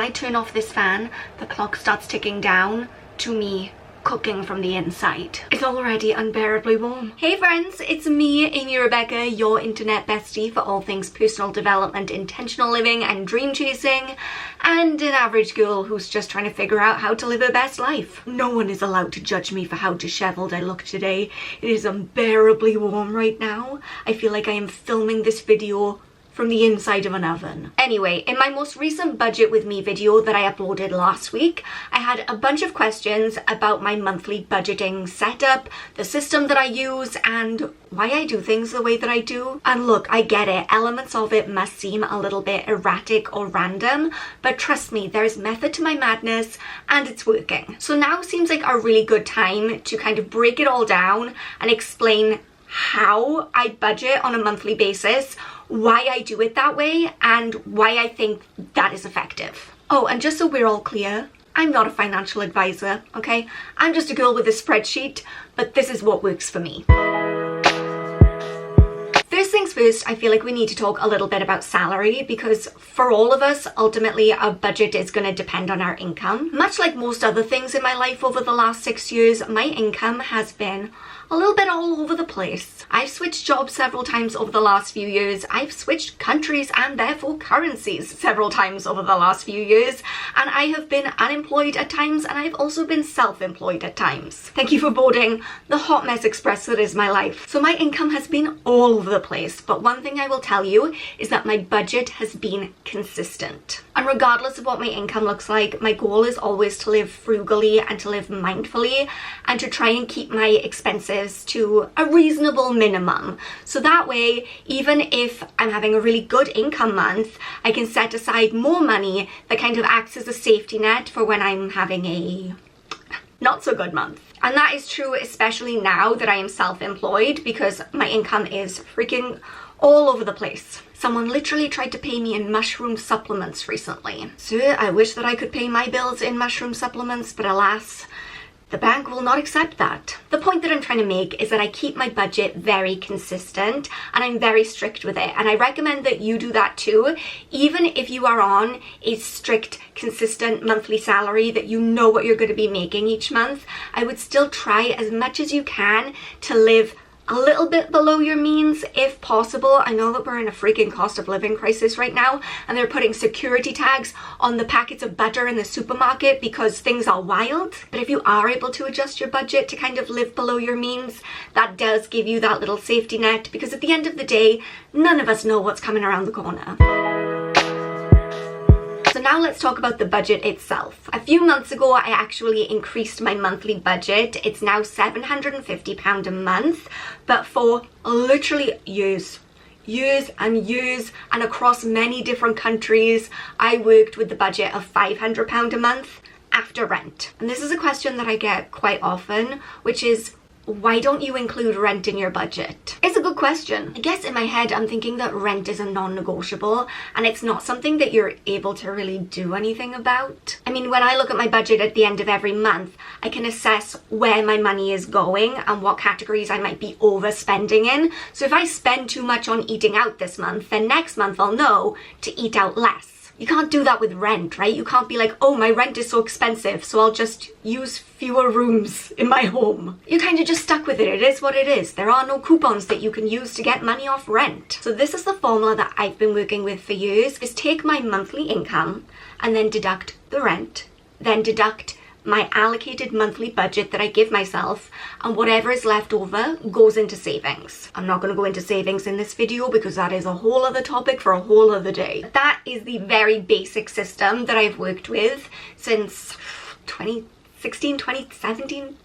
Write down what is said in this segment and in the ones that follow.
I turn off this fan, the clock starts ticking down to me cooking from the inside. It's already unbearably warm. Hey friends, it's me, Amy Rebecca, your internet bestie for all things personal development, intentional living and dream chasing, and an average girl who's just trying to figure out how to live her best life. No one is allowed to judge me for how disheveled I look today. It is unbearably warm right now. I feel like I am filming this video from the inside of an oven. Anyway, in my most recent budget with me video that I uploaded last week, I had a bunch of questions about my monthly budgeting setup, the system that I use, and why I do things the way that I do. And look, I get it, elements of it must seem a little bit erratic or random, but trust me, there's method to my madness and it's working. So now seems like a really good time to kind of break it all down and explain how I budget on a monthly basis, why I do it that way, and why I think that is effective. Oh, and just so we're all clear, I'm not a financial advisor, okay? I'm just a girl with a spreadsheet, but this is what works for me. First things first, I feel like we need to talk a little bit about salary, because for all of us, ultimately our budget is going to depend on our income. Much like most other things in my life over the last 6 years, my income has been a little bit all over the place. I've switched jobs several times over the last few years. I've switched countries and therefore currencies several times over the last few years. And I have been unemployed at times, and I've also been self-employed at times. Thank you for boarding the hot mess express that is my life. So my income has been all over the place. But one thing I will tell you is that my budget has been consistent. And regardless of what my income looks like, my goal is always to live frugally and to live mindfully and to try and keep my expenses to a reasonable minimum. So that way, even if I'm having a really good income month, I can set aside more money that kind of acts as a safety net for when I'm having a not so good month. And that is true especially now that I am self-employed, because my income is freaking all over the place. Someone literally tried to pay me in mushroom supplements recently. Sir, I wish that I could pay my bills in mushroom supplements, but alas, the bank will not accept that. The point that I'm trying to make is that I keep my budget very consistent and I'm very strict with it. And I recommend that you do that too. Even if you are on a strict, consistent monthly salary that you know what you're going to be making each month, I would still try as much as you can to live a little bit below your means if possible. I know that we're in a freaking cost of living crisis right now, and they're putting security tags on the packets of butter in the supermarket because things are wild. But if you are able to adjust your budget to kind of live below your means, that does give you that little safety net, because at the end of the day, none of us know what's coming around the corner. So now let's talk about the budget itself. A few months ago, I actually increased my monthly budget. It's now £750 a month, but for literally years and across many different countries, I worked with the budget of £500 a month after rent. And this is a question that I get quite often, which is, why don't you include rent in your budget? It's a good question. I guess in my head, I'm thinking that rent is a non-negotiable and it's not something that you're able to really do anything about. I mean, when I look at my budget at the end of every month, I can assess where my money is going and what categories I might be overspending in. So if I spend too much on eating out this month, then next month I'll know to eat out less. You can't do that with rent, right? You can't be like, oh, my rent is so expensive, so I'll just use fewer rooms in my home. You're kind of just stuck with it. It is what it is. There are no coupons that you can use to get money off rent. So this is the formula that I've been working with for years, is take my monthly income and then deduct the rent, then deduct my allocated monthly budget that I give myself, and whatever is left over goes into savings. I'm not going to go into savings in this video because that is a whole other topic for a whole other day. That is the very basic system that I've worked with since 2016, 2017,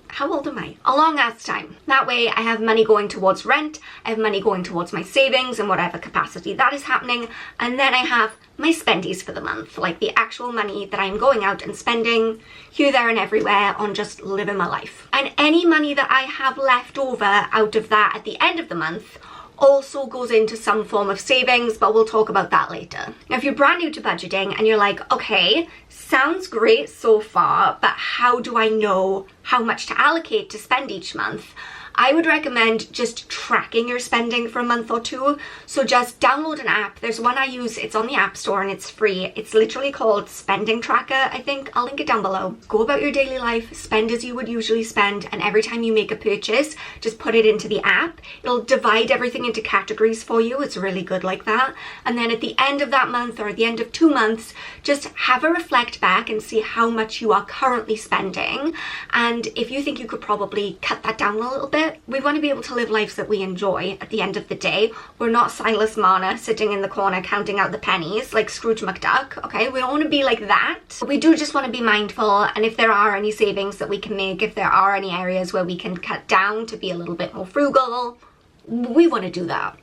how old am I? A long ass time. That way I have money going towards rent, I have money going towards my savings in whatever capacity that is happening, and then I have my spendies for the month, like the actual money that I'm going out and spending here, there and everywhere on just living my life. And any money that I have left over out of that at the end of the month also goes into some form of savings, but we'll talk about that later. Now, if you're brand new to budgeting and you're like, okay, sounds great so far, but how do I know how much to allocate to spend each month? I would recommend just tracking your spending for a month or two. So just download an app. There's one I use, it's on the App Store and it's free. It's literally called Spending Tracker, I think. I'll link it down below. Go about your daily life, spend as you would usually spend, and every time you make a purchase, just put it into the app. It'll divide everything into categories for you. It's really good like that. And then at the end of that month or at the end of 2 months, just have a reflect back and see how much you are currently spending. And if you think you could probably cut that down a little bit, we want to be able to live lives that we enjoy at the end of the day. We're not Silas Marner sitting in the corner counting out the pennies like Scrooge McDuck, okay? We don't want to be like that. But we do just want to be mindful, and if there are any savings that we can make, if there are any areas where we can cut down to be a little bit more frugal, we want to do that.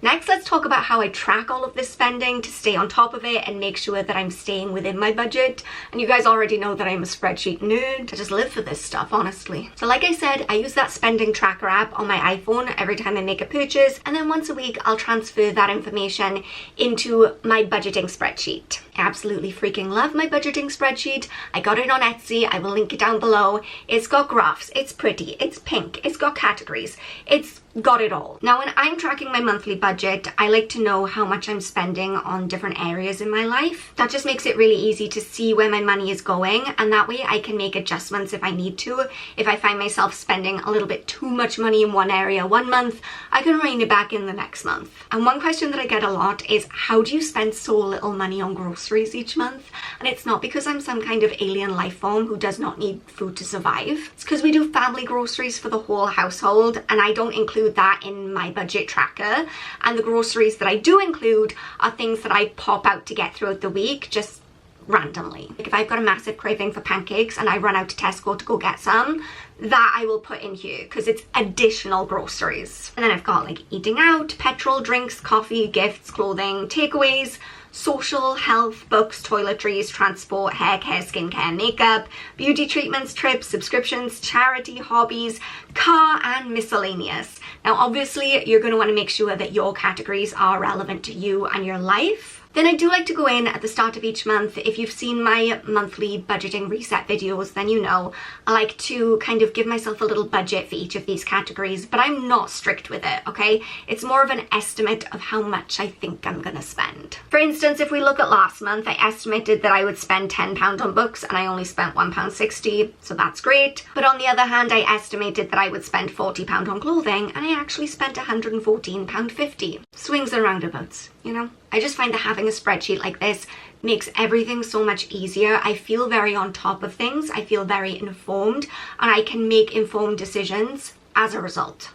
Next, let's talk about how I track all of this spending to stay on top of it and make sure that I'm staying within my budget. And you guys already know that I'm a spreadsheet nerd. I just live for this stuff, honestly. So like I said, I use that spending tracker app on my iPhone every time I make a purchase. And then once a week, I'll transfer that information into my budgeting spreadsheet. I absolutely freaking love my budgeting spreadsheet. I got it on Etsy. I will link it down below. It's got graphs. It's pretty. It's pink. It's got categories. It's got it all. Now, when I'm tracking my monthly budget, I like to know how much I'm spending on different areas in my life. That just makes it really easy to see where my money is going, and that way I can make adjustments if I need to. If I find myself spending a little bit too much money in one area one month, I can rein it back in the next month. And one question that I get a lot is, how do you spend so little money on groceries each month? And it's not because I'm some kind of alien life form who does not need food to survive. It's because we do family groceries for the whole household, and I don't include that in my budget tracker. And the groceries that I do include are things that I pop out to get throughout the week, just randomly. Like if I've got a massive craving for pancakes and I run out to Tesco to go get some, that I will put in here because it's additional groceries. And then I've got like eating out, petrol, drinks, coffee, gifts, clothing, takeaways, social, health, books, toiletries, transport, hair care, skincare, makeup, beauty treatments, trips, subscriptions, charity, hobbies, car, and miscellaneous. Now, obviously, you're going to want to make sure that your categories are relevant to you and your life. Then I do like to go in at the start of each month. If you've seen my monthly budgeting reset videos, then you know I like to kind of give myself a little budget for each of these categories, but I'm not strict with it, okay? It's more of an estimate of how much I think I'm gonna spend. For instance, if we look at last month, I estimated that I would spend £10 on books and I only spent £1.60, so that's great. But on the other hand, I estimated that I would spend £40 on clothing and I actually spent £114.50. Swings and roundabouts, you know? I just find that having a spreadsheet like this makes everything so much easier. I feel very on top of things. I feel very informed, and I can make informed decisions as a result.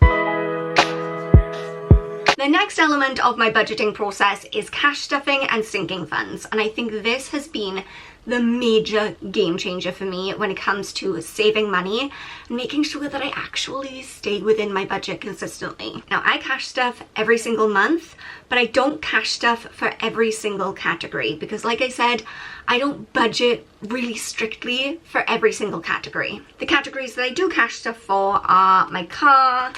The next element of my budgeting process is cash stuffing and sinking funds, and I think this has been the major game changer for me when it comes to saving money and making sure that I actually stay within my budget consistently. Now, I cash stuff every single month, but I don't cash stuff for every single category because, like I said, I don't budget really strictly for every single category. The categories that I do cash stuff for are my car,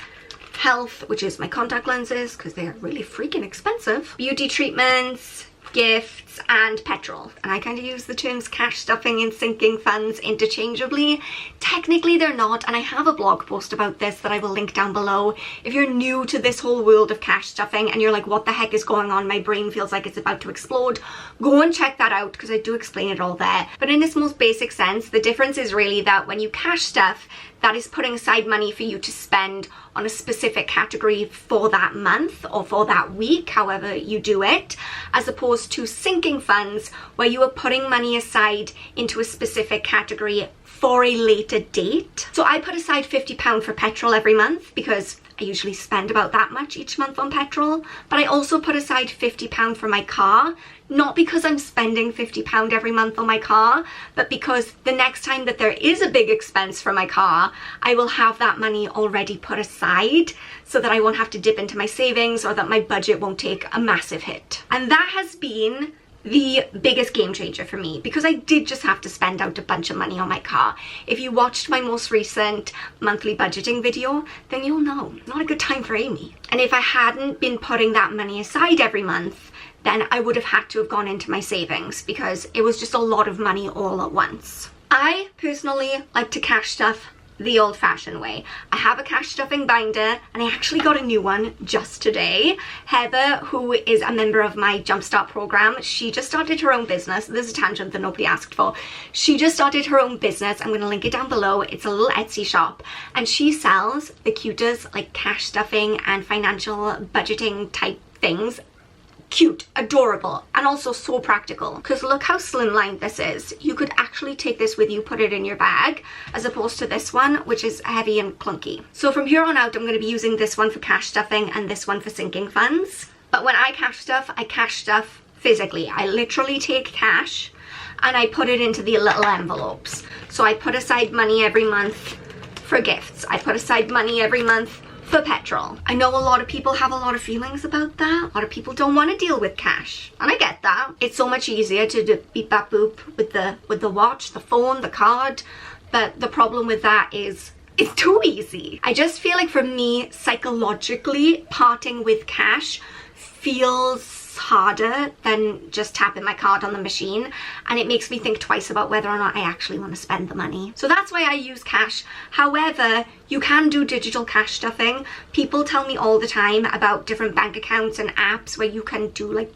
health, which is my contact lenses because they are really freaking expensive, beauty treatments, gifts, and petrol. And I kind of use the terms cash stuffing and sinking funds interchangeably. Technically they're not, and I have a blog post about this that I will link down below. If you're new to this whole world of cash stuffing and you're like, what the heck is going on? My brain feels like it's about to explode. Go and check that out because I do explain it all there. But in its most basic sense, the difference is really that when you cash stuff, that is putting aside money for you to spend on a specific category for that month or for that week, however you do it, as opposed to sinking funds where you are putting money aside into a specific category for a later date. So I put aside £50 for petrol every month because I usually spend about that much each month on petrol, but I also put aside £50 for my car, not because I'm spending £50 every month on my car, but because the next time that there is a big expense for my car, I will have that money already put aside so that I won't have to dip into my savings or that my budget won't take a massive hit. And that has been the biggest game changer for me because I did just have to spend out a bunch of money on my car. If you watched my most recent monthly budgeting video, then you'll know, not a good time for Amy. And if I hadn't been putting that money aside every month, then I would have had to have gone into my savings because it was just a lot of money all at once. I personally like to cash stuff the old-fashioned way. I have a cash stuffing binder, and I actually got a new one just today. Heather, who is a member of my Jumpstart program, she just started her own business. This is a tangent that nobody asked for. She just started her own business. I'm going to link it down below. It's a little Etsy shop, and she sells the cutest like cash stuffing and financial budgeting type things. Cute, adorable, and also so practical, because look how slimline this is. You could actually take this with you, put it in your bag, as opposed to this one, which is heavy and clunky. So from here on out, I'm going to be using this one for cash stuffing and this one for sinking funds. But when I cash stuff physically. I literally take cash and I put it into the little envelopes. So I put aside money every month for gifts. I put aside money every month for petrol. I know a lot of people have a lot of feelings about that. A lot of people don't want to deal with cash, and I get that. It's so much easier to do beep bap boop with the watch, the phone, the card, but the problem with that is it's too easy. I just feel like for me, psychologically, parting with cash feels harder than just tapping my card on the machine, and it makes me think twice about whether or not I actually want to spend the money. So that's why I use cash. However, you can do digital cash stuffing. People tell me all the time about different bank accounts and apps where you can do like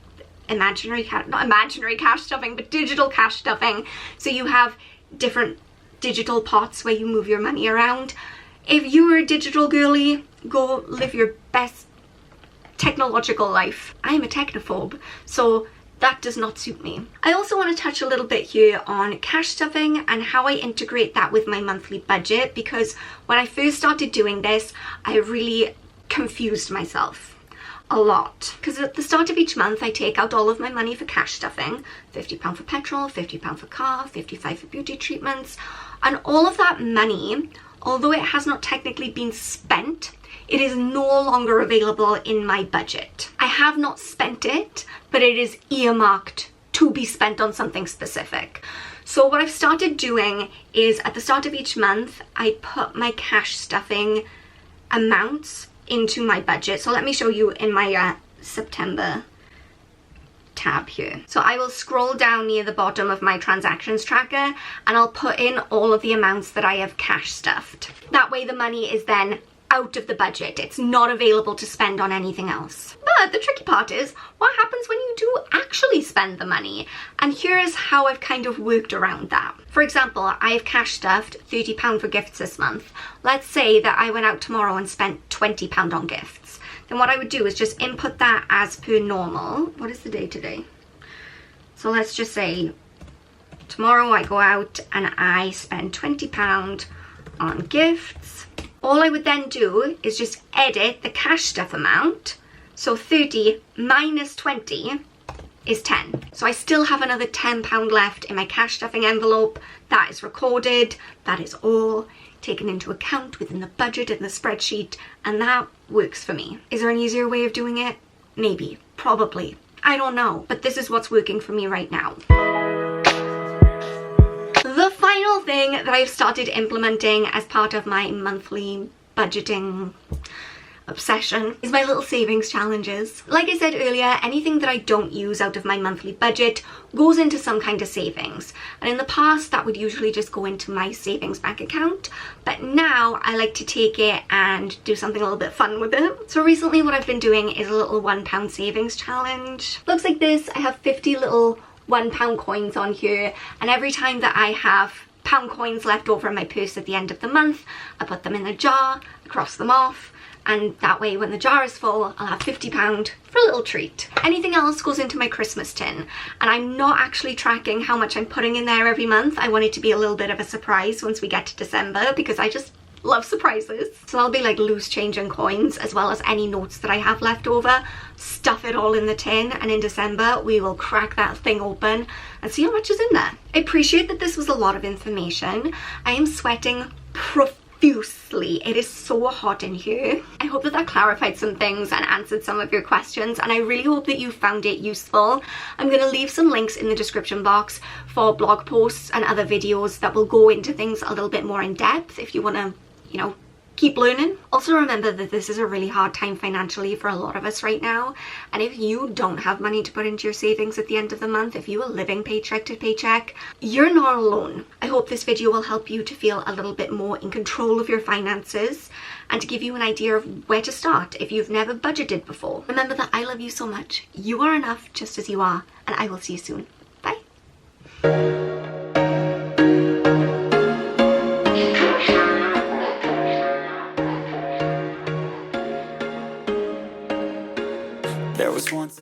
not imaginary cash stuffing, but digital cash stuffing. So you have different digital pots where you move your money around. If you're a digital girly, go live your best technological life. I am a technophobe, so that does not suit me. I also want to touch a little bit here on cash stuffing and how I integrate that with my monthly budget, because when I first started doing this, I really confused myself a lot. Because at the start of each month, I take out all of my money for cash stuffing, £50 for petrol, £50 for car, £55 for beauty treatments, and all of that money, although it has not technically been spent, it is no longer available in my budget. I have not spent it, but it is earmarked to be spent on something specific. So what I've started doing is at the start of each month, I put my cash stuffing amounts into my budget. So let me show you in my September tab here. So I will scroll down near the bottom of my transactions tracker and I'll put in all of the amounts that I have cash stuffed. That way the money is then out of the budget. It's not available to spend on anything else. But the tricky part is, what happens when you do actually spend the money? And here's how I've kind of worked around that. For example, I have cash stuffed £30 for gifts this month. Let's say that I went out tomorrow and spent £20 on gifts. Then what I would do is just input that as per normal. What is the day today? So let's just say tomorrow I go out and I spend £20 on gifts. All I would then do is just edit the cash stuff amount. So 30 minus 20 is 10. So I still have another £10 left in my cash stuffing envelope. That is recorded. That is all taken into account within the budget in the spreadsheet, and that works for me. Is there an easier way of doing it? Maybe, probably. I don't know, but this is what's working for me right now. The final thing that I've started implementing as part of my monthly budgeting obsession is my little savings challenges. Like I said earlier, anything that I don't use out of my monthly budget goes into some kind of savings. And in the past, that would usually just go into my savings bank account. But now I like to take it and do something a little bit fun with it. So recently what I've been doing is a little £1 savings challenge. Looks like this. I have 50 little £1 coins on here, and every time that I have pound coins left over in my purse at the end of the month, I put them in a jar, I cross them off, and that way when the jar is full, I'll have £50 for a little treat. Anything else goes into my Christmas tin, and I'm not actually tracking how much I'm putting in there every month. I want it to be a little bit of a surprise once we get to December, because I just love surprises. So I'll be like loose change and coins, as well as any notes that I have left over, stuff it all in the tin, and in December we will crack that thing open and see how much is in there. I appreciate that this was a lot of information. I am sweating profusely. It is so hot in here. I hope that clarified some things and answered some of your questions, and I really hope that you found it useful. I'm going to leave some links in the description box for blog posts and other videos that will go into things a little bit more in depth if you want to, you know, keep learning. Also remember that this is a really hard time financially for a lot of us right now, and if you don't have money to put into your savings at the end of the month, if you are living paycheck to paycheck, you're not alone. I hope this video will help you to feel a little bit more in control of your finances and to give you an idea of where to start if you've never budgeted before. Remember that I love you so much. You are enough just as you are, and I will see you soon. Bye. There was once